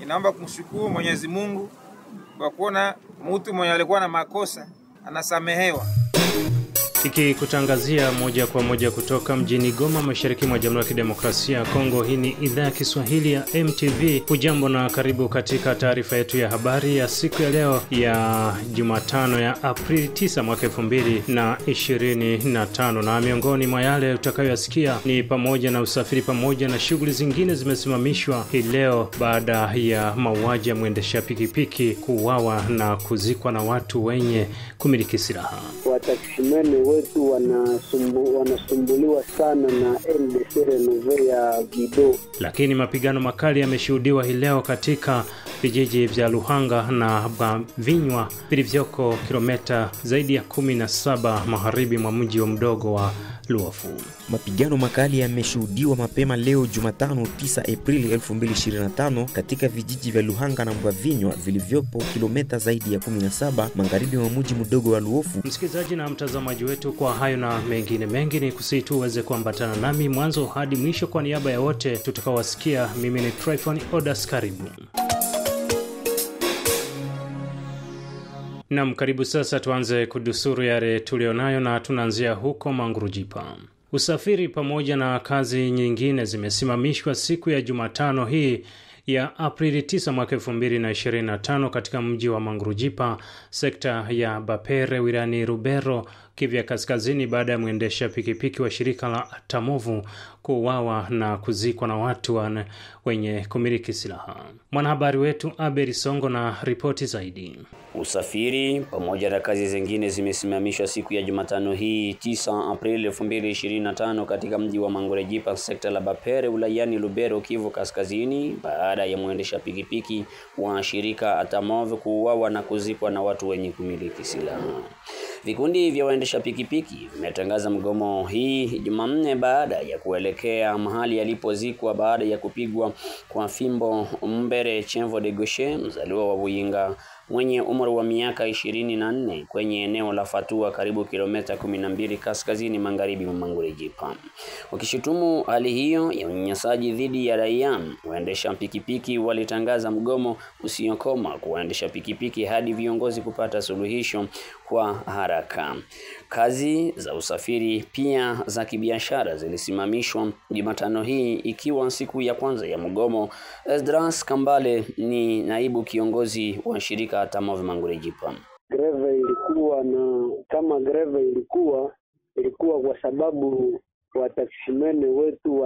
inaomba kumshukuru Mwenyezi Mungu kwa kuona mtu mwenye alikuwa na makosa anasamehewa. Kutangazia moja kwa moja kutoka mjini Goma, mashariki mwa Jamhuri ya Kidemokrasia ya Kongo. Hii ni idhaa ya Kiswahili ya MTV. Hujambo na karibu katika taarifa yetu ya habari ya siku ya leo ya Jumatano ya Aprili 9 mwaka 2025. Na miongoni mwa yale utakayoyasikia ni pamoja na usafiri pamoja na shughuli zingine zimesimamishwa hii leo baada ya mauaji ya mwendesha pikipiki kuuawa na kuzikwa na watu wenye kumiliki silaha. Wataksimene wetu wanasumbuliwa sana na NDC Renove ya Gido. Lakini mapigano makali yameshuhudiwa hii leo katika vijiji vya Luhanga na Vinywa vilivyoko kilomita zaidi ya 17 magharibi mwa mji mdogo wa Luofu. Mapigano makali yameshuhudiwa mapema leo Jumatano 9 Aprili 2025 katika vijiji vya Luhanga na Vinywa vilivyopo kilomita zaidi ya 17 magharibi mwa mji mdogo wa Luofu. Msikilizaji na mtazamaji wetu, kwa hayo na mengine mengi ni kusitu uweze kuambatana nami mwanzo hadi mwisho. Kwa niaba ya wote tutakawasikia, mimi ni Tryphon Odas, karibu. Na karibu sasa tuanze kudusuru yale tulionayo na tunaanzia huko Mangurujipa. Usafiri pamoja na kazi nyingine zimesimamishwa siku ya Jumatano hii ya Aprili 9 mwaka 2025 katika mji wa Mangurujipa, sekta ya Bapere, wilani Rubero, Kivu Kaskazini, baada ya mwendesha pikipiki wa shirika la Tamovu kuuawa na kuzikwa na watu wenye kumiliki silaha. Mwanahabari wetu Aberi Songo na ripoti zaidi. Usafiri pamoja na kazi zingine zimesimamishwa siku ya Jumatano hii 9 Aprili 2025 katika mji wa Mangurujipa, sekta la Bapere, wilayani Lubero, Kivu Kaskazini, baada ya mwendesha pikipiki wa shirika Atamov kuuawa na kuzikwa na watu wenye kumiliki silaha. Vikundi vya waendesha pikipiki vimetangaza mgomo hii Jumanne baada ya kuelekea mahali alipozikwa baada ya kupigwa kwa fimbo Mbere Chenvo de Gauche, mzaliwa wa Buyinga mwenye umri wa miaka 24 kwenye eneo la Fatua, karibu kilomita 12 kaskazini magharibi mwa Mangurujipa. Wakishutumu hali hiyo ya unyanyasaji dhidi ya raia, waendesha pikipiki walitangaza mgomo usiokoma kuwaendesha pikipiki hadi viongozi kupata suluhisho kwa haraka. Kazi za usafiri pia za kibiashara zilisimamishwa Jumatano hii, ikiwa siku ya kwanza ya mgomo. Esdras Kambale ni naibu kiongozi wa shirika Tamovu Mangurujipa. Greve ilikuwa kwa sababu wataksimene wetu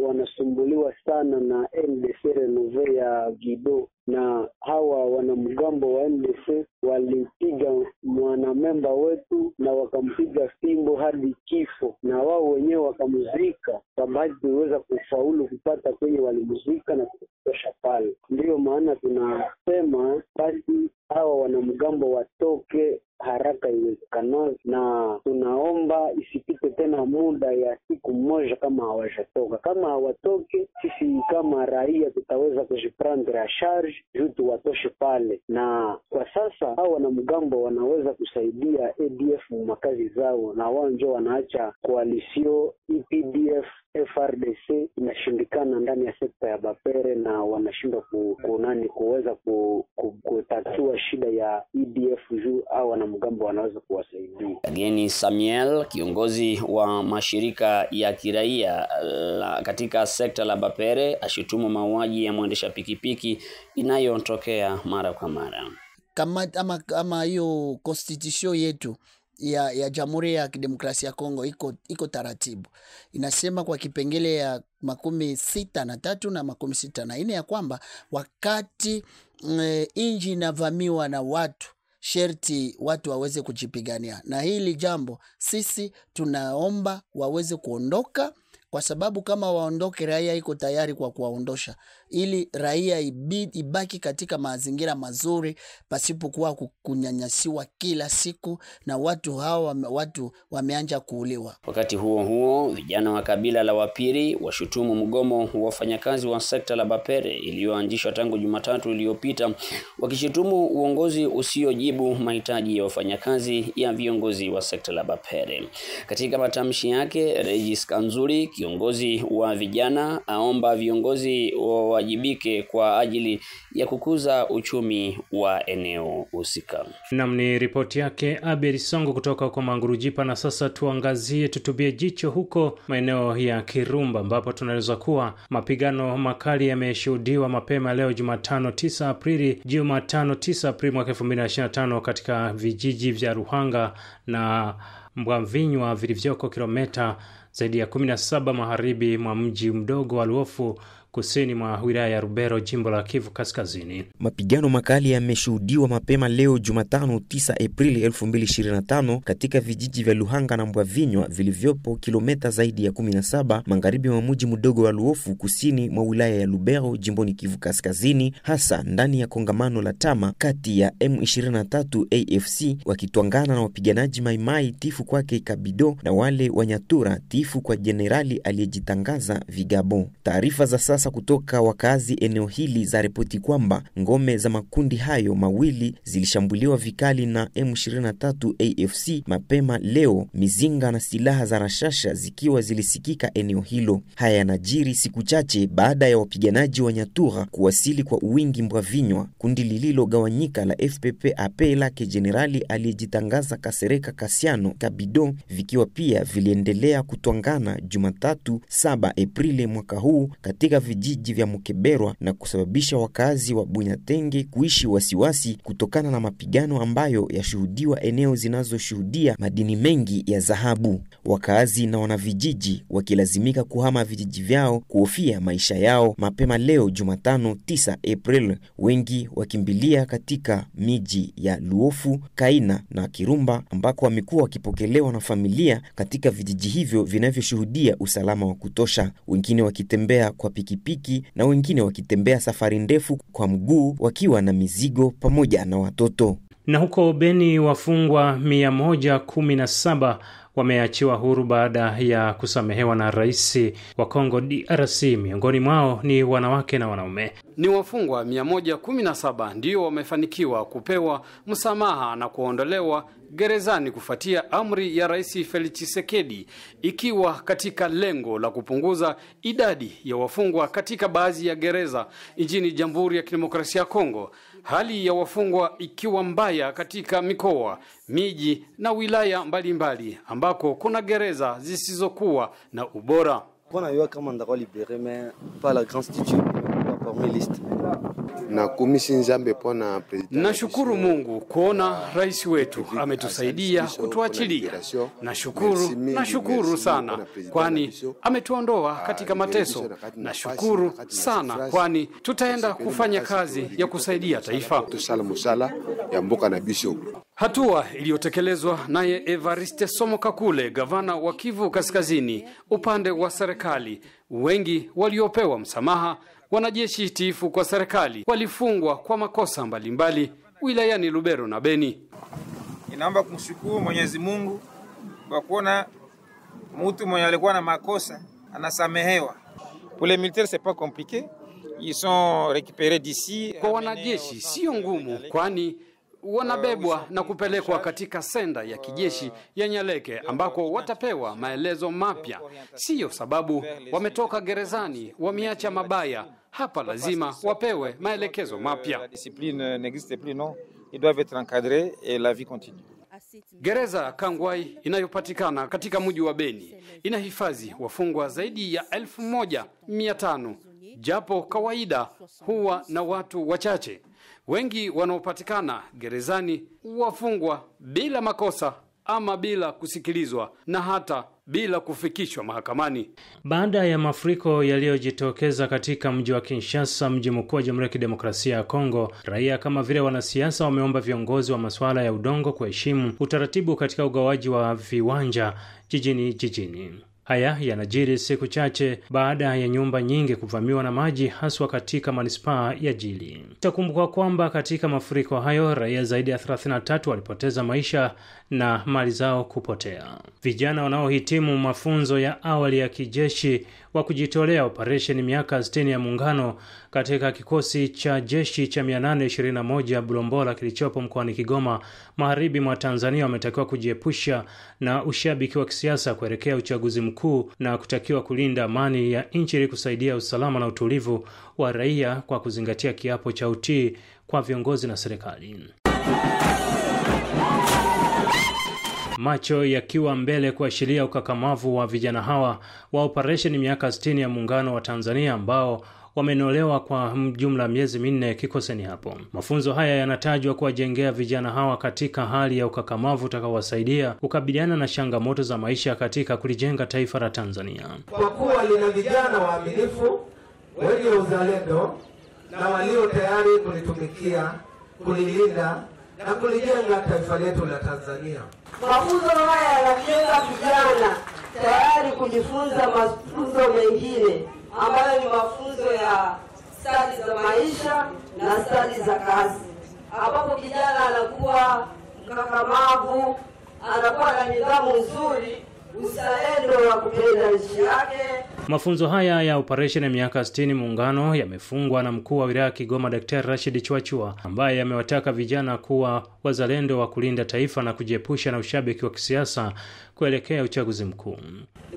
wanasumbuliwa sana na NDC Renove ya Gido, na hawa wanamgambo wa NDC walipiga mwanamemba wetu na wakampiga fimbo hadi kifo, na wao wenyewe wakamuzika. Sababu tuliweza kufaulu kupata kwenye walimuzika na kutosha pale. Ndio maana tunasema basi hawa wanamgambo watoke haraka iwezekanavyo, na tunaomba isipite tena muda ya siku moja kama hawajatoka. Kama hawatoke, sisi kama raia tutaweza kujiprendre a charge juu watoshe pale. Na kwa sasa hao wanamgambo wanaweza kusaidia ADF makazi zao, na wao ndio wanaacha koalisio EPDF FRDC inashindikana ndani ya sekta ya Bapere, na wanashindwa kuweza kutatua shida ya EDF juu au wanamgambo wanaweza kuwasaidia. Ageni Samuel, kiongozi wa mashirika ya kiraia katika sekta la Bapere, ashutumu mauaji ya mwendesha pikipiki inayotokea mara kwa mara. Kama hiyo constitution yetu ya Jamhuri ya Kidemokrasia ya Kongo iko taratibu. Inasema kwa kipengele ya 63 na 64 ya kwamba wakati inji inavamiwa na watu, sherti watu waweze kujipigania. Na hili jambo sisi tunaomba waweze kuondoka, kwa sababu kama waondoke, raia iko tayari kwa kuwaondosha, ili raia ibaki katika mazingira mazuri pasipokuwa kunyanyasiwa kila siku na watu hawa wameanza kuuliwa. Wakati huo vijana wa kabila la Wapiri washutumu mgomo wa wafanyakazi wa sekta la Bapere iliyoanzishwa tangu Jumatatu iliyopita, wakishutumu uongozi usiojibu mahitaji ya wafanyakazi ya viongozi wa sekta la Bapere. Katika matamshi yake, Regis Kanzuri, Kiongozi wa vijana aomba viongozi wawajibike kwa ajili ya kukuza uchumi wa eneo husika. Namni ripoti yake Abel Songo kutoka kwa Mangurujipa. Na sasa tutubie jicho huko maeneo ya Kirumba, ambapo tunaeleza kuwa mapigano makali yameshuhudiwa mapema leo Jumatano 9 Aprili mwaka 2025 katika vijiji vya Ruhanga na Mbwamvinywa vilivyoko kilomita zaidi ya 17 magharibi mwa mji mdogo wa Luofu, kusini mwa wilaya ya Rubero, jimbo la Kivu Kaskazini. Mapigano makali yameshuhudiwa mapema leo Jumatano 9 Aprili 2025 katika vijiji vya Luhanga na Mbwavinywa vilivyopo kilomita zaidi ya 17 magharibi mwa mji mdogo wa Luofu, kusini mwa wilaya ya Rubero, jimboni Kivu Kaskazini, hasa ndani ya kongamano la tama kati ya M23 AFC wakitwangana na wapiganaji Maimai tifu kwake Kabido na wale Wanyatura tifu kwa jenerali aliyejitangaza Vigabo. Taarifa za sasa kutoka wakazi eneo hili za ripoti kwamba ngome za makundi hayo mawili zilishambuliwa vikali na M23 AFC mapema leo, mizinga na silaha za rashasha zikiwa zilisikika eneo hilo. Haya yanajiri siku chache baada ya wapiganaji wa Nyatura kuwasili kwa uwingi Mbwavinywa, kundi lililogawanyika la FPP AP lake jenerali aliyejitangaza Kasereka Kasiano Kabido vikiwa pia viliendelea kutwangana Jumatatu 7 Aprili mwaka huu katika vijiji vya Mukeberwa na kusababisha wakazi wa Bunyatenge kuishi wasiwasi kutokana na mapigano ambayo yashuhudiwa eneo zinazoshuhudia madini mengi ya dhahabu. Wakazi na wanavijiji wakilazimika kuhama vijiji vyao kuhofia maisha yao mapema leo Jumatano 9 April, wengi wakimbilia katika miji ya Luofu, Kaina na Kirumba ambako wamekuwa wakipokelewa na familia katika vijiji hivyo vinavyoshuhudia usalama wa kutosha, wengine wakitembea kwa pikipiki na wengine wakitembea safari ndefu kwa mguu wakiwa na mizigo pamoja na watoto. Na huko Beni wafungwa 117 wameachiwa huru baada ya kusamehewa na rais wa Kongo DRC. Miongoni mwao ni wanawake na wanaume. Ni wafungwa 117 ndio wamefanikiwa kupewa msamaha na kuondolewa gerezani kufuatia amri ya Rais Felix Tshisekedi, ikiwa katika lengo la kupunguza idadi ya wafungwa katika baadhi ya gereza nchini Jamhuri ya Kidemokrasia ya Kongo. Hali ya wafungwa ikiwa mbaya katika mikoa, miji na wilaya mbalimbali ambako kuna gereza zisizokuwa na ubora. Kuna yua kama ndakwa libere mais pas la constitution parmi liste. Na komisi nzambe pona president. Nashukuru Mungu kuona rais wetu ametusaidia kutuachilia. Nashukuru sana kwani ametuondoa katika mateso. Nashukuru sana kwani tutaenda kufanya kazi ya kusaidia taifa. Musala ya mboka na bisho. Hatua iliyotekelezwa naye Evariste Somokakule, gavana wa Kivu Kaskazini, upande wa serikali. Wengi waliopewa msamaha wanajeshi tifu kwa serikali walifungwa kwa makosa mbalimbali wilayani Lubero na Beni. Inaomba kumshukuru Mwenyezi Mungu kwa kuona mtu mwenye alikuwa na makosa anasamehewa. Pour les militaires c'est pas compliqué. Ils sont récupérés d'ici. Kwa wanajeshi sio ngumu kwani wanabebwa na kupelekwa katika senda ya kijeshi ya Nyaleke ambako watapewa maelezo mapya. Sio sababu wametoka gerezani wameacha mabaya, hapa lazima wapewe maelekezo mapya. Discipline n'existe plus, non. Ils doivent être encadrés et la vie continue. Gereza Kangwai inayopatikana katika mji wa Beni inahifadhi wafungwa zaidi ya 1500, japo kawaida huwa na watu wachache. Wengi wanaopatikana gerezani wafungwa bila makosa ama bila kusikilizwa na hata bila kufikishwa mahakamani. Baada ya mafuriko yaliyojitokeza katika mji wa Kinshasa, mji mkuu wa Jamhuri ya Kidemokrasia ya Kongo, raia kama vile wanasiasa wameomba viongozi wa masuala ya udongo kuheshimu utaratibu katika ugawaji wa viwanja jijini. Haya yanajiri siku chache baada ya nyumba nyingi kuvamiwa na maji, haswa katika manispaa ya Jili. Itakumbukwa kwamba katika mafuriko hayo raia zaidi ya 33 walipoteza maisha na mali zao kupotea. Vijana wanaohitimu mafunzo ya awali ya kijeshi wa kujitolea operation miaka 60 ya muungano katika kikosi cha jeshi cha 821 Bulombola kilichopo mkoani Kigoma magharibi mwa Tanzania wametakiwa kujiepusha na ushabiki wa kisiasa kuelekea uchaguzi mkuu na kutakiwa kulinda amani ya nchi ili kusaidia usalama na utulivu wa raia kwa kuzingatia kiapo cha utii kwa viongozi na serikali. Macho yakiwa mbele kuashiria ukakamavu wa vijana hawa wa operation miaka 60 ya muungano wa Tanzania ambao wamenolewa kwa jumla miezi 4 kikoseni hapo. Mafunzo haya yanatajwa kuwajengea vijana hawa katika hali ya ukakamavu utakaowasaidia kukabiliana na changamoto za maisha katika kulijenga taifa la Tanzania. Kwa kuwa lina vijana waaminifu, wenye uzalendo na walio tayari kulitumikia, kulilinda na kulijenga taifa letu la Tanzania. Mafunzo haya yanajenga vijana tayari kujifunza mafunzo mengine ambayo ni mafunzo ya stadi za maisha na stadi za kazi, ambapo kijana anakuwa mkakamavu, anakuwa na nidhamu nzuri, uzalendo wa kupenda nchi yake. Mafunzo haya ya operation ya miaka 60 muungano yamefungwa na mkuu wa wilaya Kigoma Daktari Rashid Chwachua, ambaye amewataka vijana kuwa wazalendo wa kulinda taifa na kujiepusha na ushabiki wa kisiasa kuelekea uchaguzi mkuu.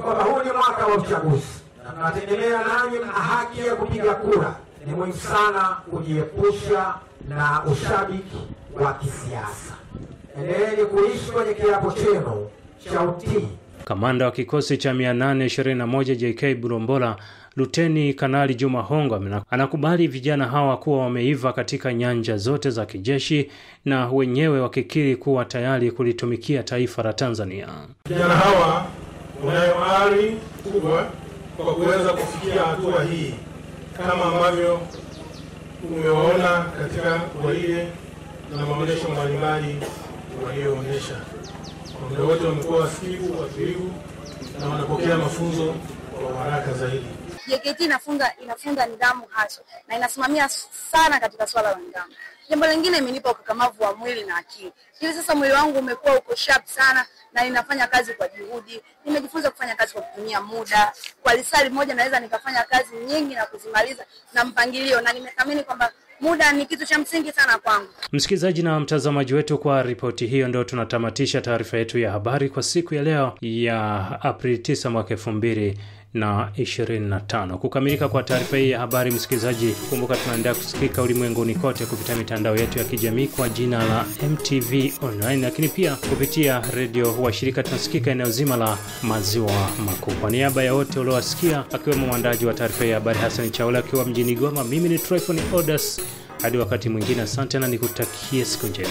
Kwamba huu ni mwaka wa uchaguzi na tunategemea nanyi mna haki ya kupiga kura. Ni muhimu sana kujiepusha na ushabiki wa kisiasa. Endeleeni kuishi kwenye kiapo chenu cha utii. Kamanda wa kikosi cha 821 JK Bulombola, Luteni Kanali Juma Hongo, anakubali vijana hawa kuwa wameiva katika nyanja zote za kijeshi na wenyewe wakikiri kuwa tayari kulitumikia taifa la Tanzania. Vijana hawa wanayo ari kubwa kwa kuweza kufikia hatua hii kama ambavyo tumewaona katika gwaride na maonesho mbalimbali walioonyesha. Muda wote wamekuwa wasikivu, watulivu na wanapokea mafunzo kwa haraka zaidi. JKT inafunza nidhamu hasa na inasimamia sana katika swala la nidhamu. Jambo lingine imenipa ukakamavu wa mwili na akili. Hivi sasa mwili wangu umekuwa uko sharp sana na ninafanya kazi kwa juhudi. Nimejifunza kufanya kazi kwa kutumia muda. Kwa lisali moja naweza nikafanya kazi nyingi na kuzimaliza na mpangilio, na nimethamini kwamba muda ni kitu cha msingi sana kwangu. Msikilizaji na mtazamaji wetu, kwa ripoti hiyo ndio tunatamatisha taarifa yetu ya habari kwa siku ya leo ya Aprili 9 mwaka 2025. Kukamilika kwa taarifa hii ya habari, msikilizaji, kumbuka tunaendelea kusikika ulimwenguni kote kupitia mitandao yetu ya kijamii kwa jina la MTV Online, lakini pia kupitia redio washirika tunasikika eneo zima la maziwa makuu. Kwa niaba ya wote waliowasikia, akiwemo mwandaji wa taarifa hii ya habari Hassan Chaula akiwa mjini Goma, mimi ni Tryphon Odas. Hadi wakati mwingine, asante na nikutakie siku njema.